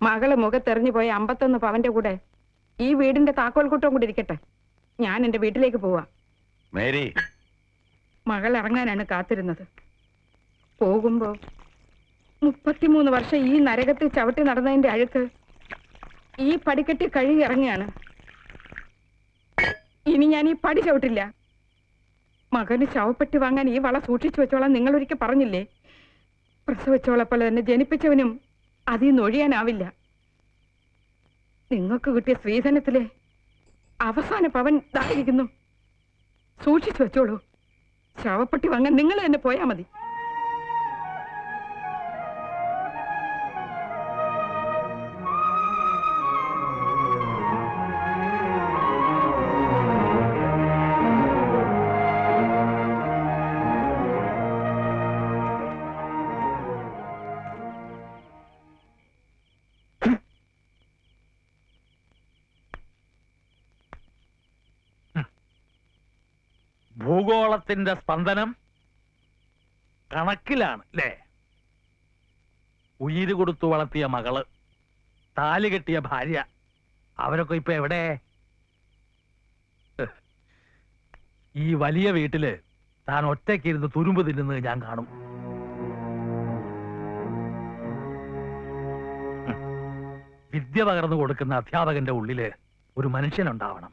മകള് മുഖത്തെറിഞ്ഞു പോയ 51 പവന്റെ കൂടെ ഈ വീടിന്റെ താക്കോൽ കൂട്ടം കൂടി ഇരിക്കട്ടെ. ഞാൻ എന്റെ വീട്ടിലേക്ക് പോവാ. മേരി, മകൾ ഇറങ്ങാനാണ് കാത്തിരുന്നത്. പോകുമ്പോ 33 വർഷം ഈ നരകത്തിൽ ചവിട്ടി നടന്നതിന്റെ അഴുക്ക് ഈ പടിക്കെട്ടി കഴുകി ഇറങ്ങിയാണ്. ഇനി ഞാൻ ഈ പടി ചവിട്ടില്ല. മകന് ശവപ്പെട്ടി വാങ്ങാൻ ഈ വള സൂക്ഷിച്ചു വെച്ചോളാം നിങ്ങൾ ഒരിക്കൽ പറഞ്ഞില്ലേ? പ്രസവിച്ചോളപ്പോൾ തന്നെ ജനിപ്പിച്ചവനും അതിൽ നിന്ന് ഒഴിയാനാവില്ല. നിങ്ങൾക്ക് കിട്ടിയ സ്ത്രീധനത്തിലെ അവസാന പവൻ ഇതായിരിക്കുന്നു. സൂക്ഷിച്ചു വെച്ചോളൂ. ശവപ്പെട്ടി വാങ്ങാൻ നിങ്ങൾ തന്നെ പോയാ മതി. ഭൂഗോളത്തിന്റെ സ്പന്ദനം കണക്കിലാണ് അല്ലേ? ഉയിര് കൊടുത്തു വളർത്തിയ മകള്, താലി കെട്ടിയ ഭാര്യ, അവരൊക്കെ ഇപ്പൊ എവിടെ? ഈ വലിയ വീട്ടില് താൻ ഒറ്റയ്ക്കിരുന്ന് തുരുമ്പ് തിന്നുന്നത് ഞാൻ കാണും. വിദ്യ പകർന്നു കൊടുക്കുന്ന അധ്യാപകന്റെ ഉള്ളില് ഒരു മനുഷ്യനുണ്ടാവണം.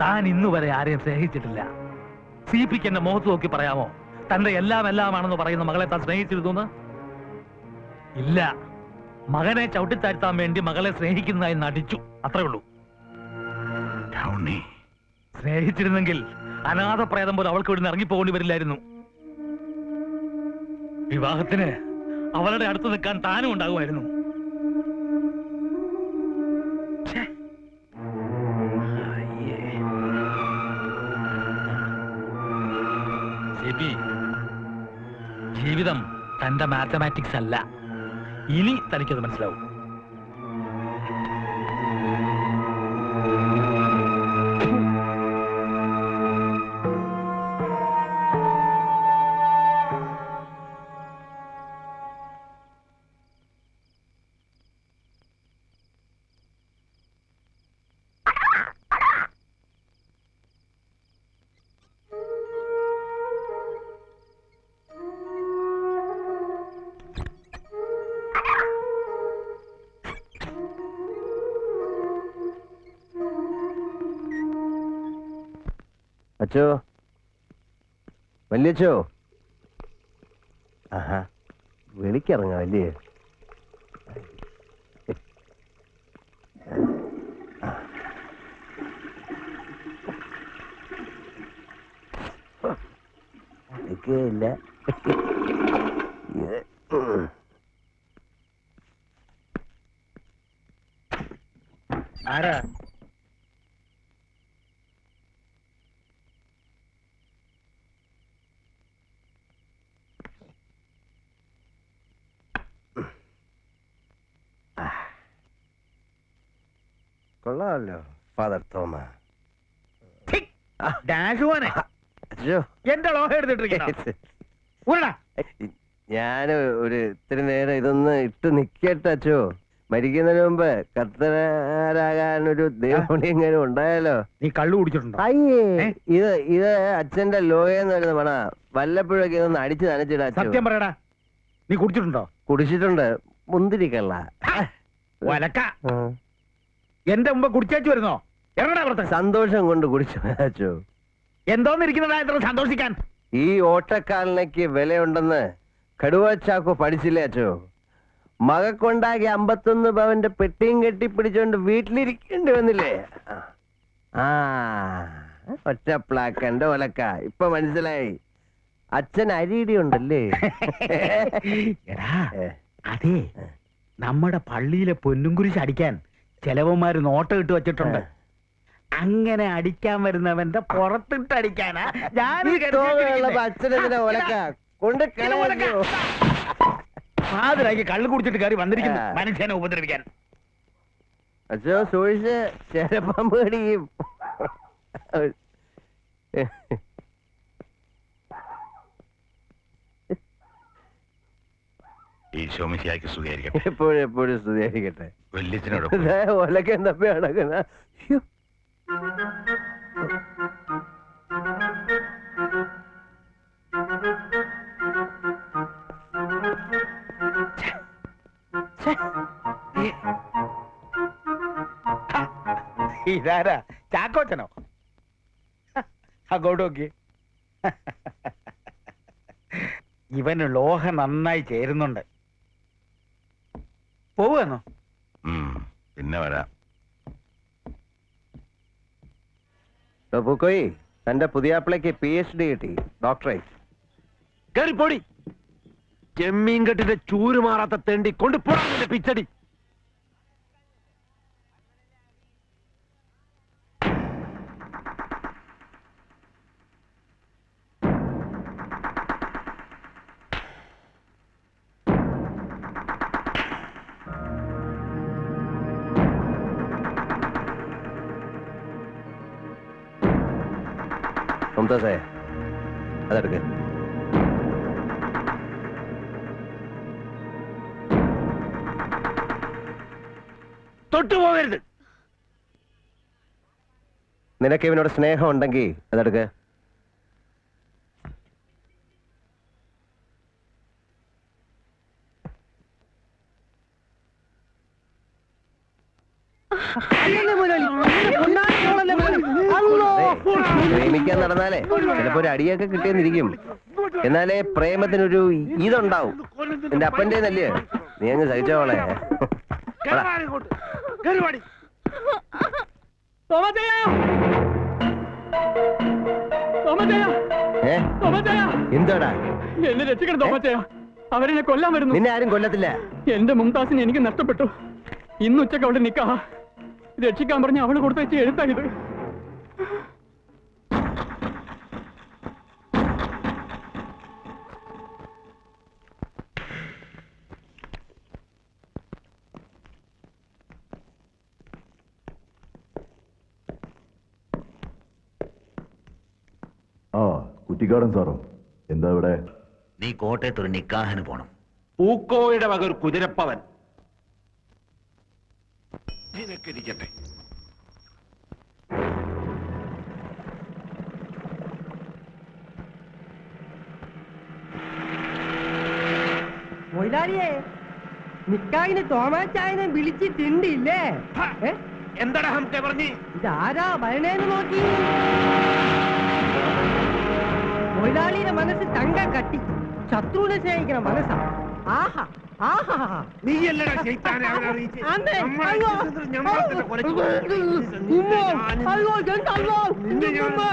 താൻ ഇന്നുവരെ ആരെയും സ്നേഹിച്ചിട്ടില്ല. സിപിക്ക് എന്റെ മുഖത്ത് നോക്കി പറയാമോ തന്റെ എല്ലാം എല്ലാമാണെന്ന് പറയുന്ന മകളെ താൻ സ്നേഹിച്ചിരുന്നു? ഇല്ല. മകനെ ചവിട്ടിത്താഴ്ത്താൻ വേണ്ടി മകളെ സ്നേഹിക്കുന്നതായി നടിച്ചു, അത്രേ ഉള്ളൂ. സ്നേഹിച്ചിരുന്നെങ്കിൽ അനാഥ പ്രേതം പോലെ അവൾക്ക് ഇവിടെ നിന്ന് ഇറങ്ങിപ്പോകേണ്ടി വരില്ലായിരുന്നു. വിവാഹത്തിന് അവളുടെ അടുത്ത് നിൽക്കാൻ താനും ഉണ്ടാകുമായിരുന്നു. ജീവിതം തന്റെ മാത്തമാറ്റിക്സ് അല്ല. ഇനി തനിക്കത് മനസ്സിലാവും. അച്ചോ, വല്യച്ചോ. ആഹാ, വിളിക്കിറങ്ങാം അല്ലേ? ഇല്ല. ആരാ? കൊള്ളാമല്ലോ ഫാദർ തോമ. എന്റെ ലോഹ എടുത്തിട്ടിരിക്കുന്നു. ഞാൻ ഒരു ഇത്തിരി നേരം ഇതൊന്ന് ഇട്ട് നിക്കട്ടെ അച്ചോ. മരിക്കുന്നതിന് മുമ്പ് കർത്തനാരാകാൻ ഒരു ദൈവം എങ്ങനെ ഉണ്ടായാലോ. നീ കള്ളു കുടിച്ചിട്ടുണ്ടോ? അയ്യേ, ഇത് അച്ഛന്റെ ലോയെന്ന് വരുന്ന പണ. വല്ലപ്പോഴൊക്കെ ഇതൊന്ന് അടിച്ച് നനച്ചിടാ. സത്യം പറയടാ, നീ കുടിച്ചിട്ടുണ്ടോ? കുടിച്ചിട്ടുണ്ട്. മുന്തിരിക്കള്ള വലക്ക. എന്റെ മുമ്പ് കുടിച്ചേച്ചു വരുന്നോ? സന്തോഷം കൊണ്ട് കുടിച്ചു അച്ചോ. എന്തോന്നിരിക്കുന്നതാ സന്തോഷിക്കാൻ? ഈ ഓട്ടക്കാലനയ്ക്ക് വിലയുണ്ടെന്ന് കടുവച്ചാക്കോ പഠിച്ചില്ലേ അച്ചോ? മകക്കൊണ്ടാക്കി 51 പവന്റെ പെട്ടിയും കെട്ടിപ്പിടിച്ചോണ്ട് വീട്ടിലിരിക്കേണ്ടി വന്നില്ലേ? ആ, ഒറ്റ പ്ലാക്കന്റെ ഒലക്ക. ഇപ്പൊ മനസ്സിലായി. അച്ഛൻ അരിയിടി ഉണ്ടല്ലേ? അതെ, നമ്മുടെ പള്ളിയിലെ പൊന്നുംകുരിശ് അടിക്കാൻ ചെലവന്മാര് നോട്ട ഇട്ട് വെച്ചിട്ടുണ്ട്. അങ്ങനെ അടിക്കാൻ വരുന്നവന്റെ പുറത്തിട്ട് അടിക്കാനാ ഞാൻ അച്ഛനെന്തിനാ ഒലക്ക കൊണ്ട് മാതിരാക്കി കള്ളു കുടിച്ചിട്ട് കയറി വന്നിരിക്കുന്നു മനുഷ്യനെ ഉപദ്രവിക്കാൻ. അച്ഛോ, സൂക്ഷിച്ച് ചേരപ്പാമ്പ് കടിക്കും. ഈശോമിശിയാക്കി സ്തുതിയായിരിക്കട്ടെ. എപ്പോഴും എപ്പോഴും സ്തുതിയായിരിക്കട്ടെ. വല്യച്ഛനോട് ഒലക്കെ തപ്പി നടക്കുന്ന ഇതാരാ ചാക്കോച്ചനോ? അങ്ങോട്ട് നോക്കി. ഇവന് ലോഹ നന്നായി ചേരുന്നുണ്ട്. പോവുകയെന്നോ? പിന്നെ വരാം. പൂക്കോയി, തന്റെ പുതിയാപ്പിളയ്ക്ക് PhD കിട്ടി, ഡോക്ടറേറ്റ്. കേറിപ്പോടി, ചെമ്മീൻ കെട്ടിന്റെ ചൂര് മാറാത്ത തെണ്ടി കൊണ്ടുപോടാ പിച്ചടി. മുംതാസേ, അതെടുക്ക്. തൊട്ടുപോകരുത്. നിനക്ക് ഇവനോട് സ്നേഹം ഉണ്ടെങ്കിൽ അതെടുക്ക്. പ്രേമിക്കാൻ നടന്നാലേ ചിലപ്പോ ഒരു അടിയൊക്കെ കിട്ടിയെന്നിരിക്കും. എന്നാലേ പ്രേമത്തിനൊരു ഇതുണ്ടാവും. എന്റെ അപ്പന്റെ നല്ലേ, നീ അങ്ങ് സഹിച്ചോളെ. എന്താടാ? എന്നെ രക്ഷിക്കണം തോമച്ചയ, അവരെന്നെ കൊല്ലാൻ വരുന്നു. നിന്നെ ആരും കൊല്ലത്തില്ല. എന്റെ മുംതാസിനെ എനിക്ക് നഷ്ടപ്പെട്ടു. ഇന്ന് ഉച്ചക്ക് അവിടെ നിക്കാ. രക്ഷിക്കാൻ പറഞ്ഞ അവള് കൊടുത്തയച്ച് എഴുത്തായത്. ആ, കുറ്റിക്കാടൻ സാറോ, എന്താ ഇവിടെ? നീ കോട്ടയത്ത് ഒരു നിക്കാഹിന് പോണം. പൂക്കോയുടെ വക ഒരു കുതിരപ്പവൻ നിനക്കിരിക്കട്ടെ. മൊയിലാളിയെ, നിക്കായിന് തോമാച്ചായനെ വിളിച്ചിട്ടുണ്ടില്ലേ? എന്താടാ ഹംസേ പറഞ്ഞ്? ഇതാരാ വരണേന്ന് നോക്കി. മൊയിലാളിയുടെ മനസ്സ് തങ്ക കട്ടി, ശത്രുവിനെ സ്നേഹിക്കണം മനസ്സാ. ആഹാ ആഹാ, നീയല്ലടാ ശൈത്താനെ അവനെ അറിയിച്ച്. അമ്മേ, നമ്മളെ അയ്യോ, ഇഷ്ടത്തിന് ഞമ്മളെ കൊലച്ചു. ഉമ്മോ, അയ്യോ, എന്തല്ലോ, ഉമ്മോ,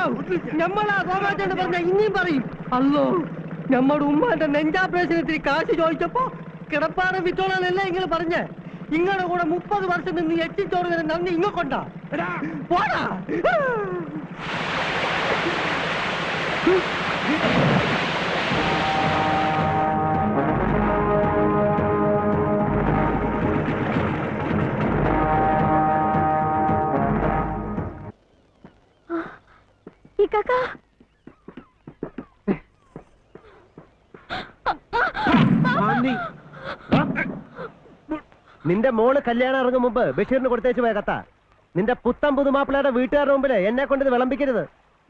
ഞമ്മളാ തോമാച്ചാന്ന് പറഞ്ഞ ഇനിയും പറയും. അല്ലോ, നമ്മുടെ ഉമ്മാന്റെ നെഞ്ചാപ്രേഷനത്തിന് കാശ് ചോദിച്ചപ്പോ കിടപ്പാറ വിറ്റോളാനല്ല ഇങ്ങനെ പറഞ്ഞ്. ഇങ്ങനെ കൂടെ 30 വർഷം നിന്ന് എത്തിച്ചോറുന്നതിന് നന്ദി ഇങ്ങൊണ്ടാ. പോടാ. നിന്റെ മോള് കല്യാണം ഇറങ്ങും മുമ്പ് ബഷീറിന് കൊടുത്തേച്ച് പോയ കഥ. നിന്റെ പുത്തൻ പുതുമാപ്പിളയുടെ വീട്ടുകാരുടെ മുമ്പില് എന്നെ കൊണ്ട് ഇത് വിളമ്പിക്കരുത്.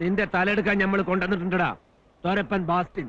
നിന്റെ തലെടുക്കാൻ നമ്മൾ കൊണ്ടുവന്നിട്ടുണ്ടടാ തോരപ്പൻ ബാസ്റ്റിൻ.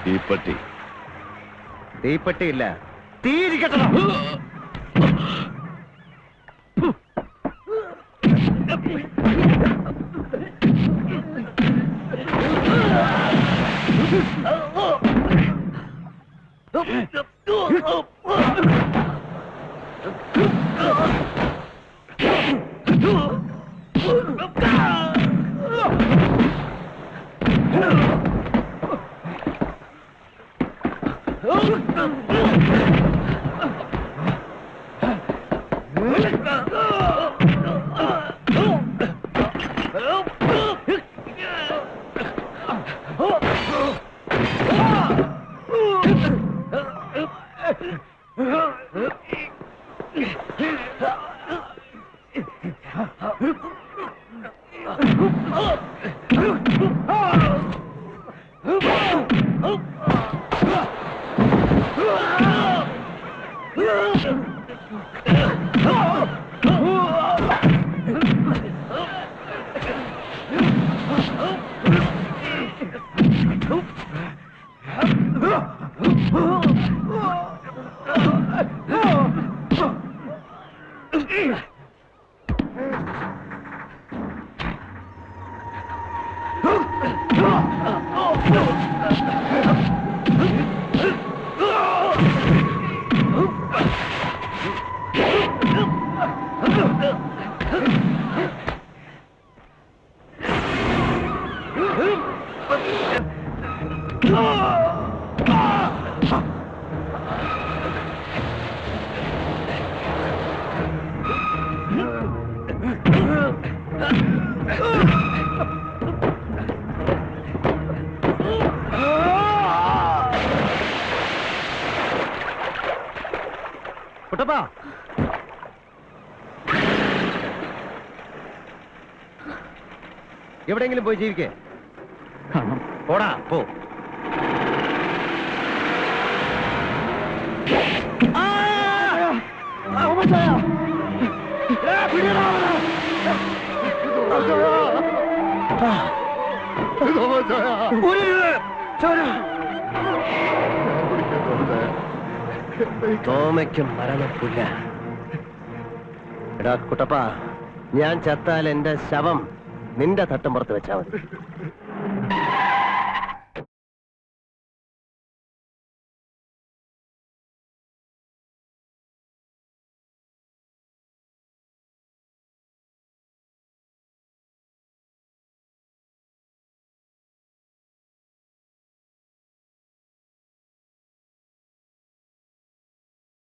തീപ്പെട്ടി. തീപ്പെട്ടിയില്ല, തീരിക്കട്ടോ. കുട്ടപ്പാ, എവിടെയെങ്കിലും പോയി ജീവിക്കേ. പോടാ പോ. തോമയ്ക്കും മരണമില്ല. എടാ കുട്ടപ്പാ, ഞാൻ ചത്താൽ എന്റെ ശവം നിന്റെ തട്ടും പുറത്ത് വെച്ചാ മതി.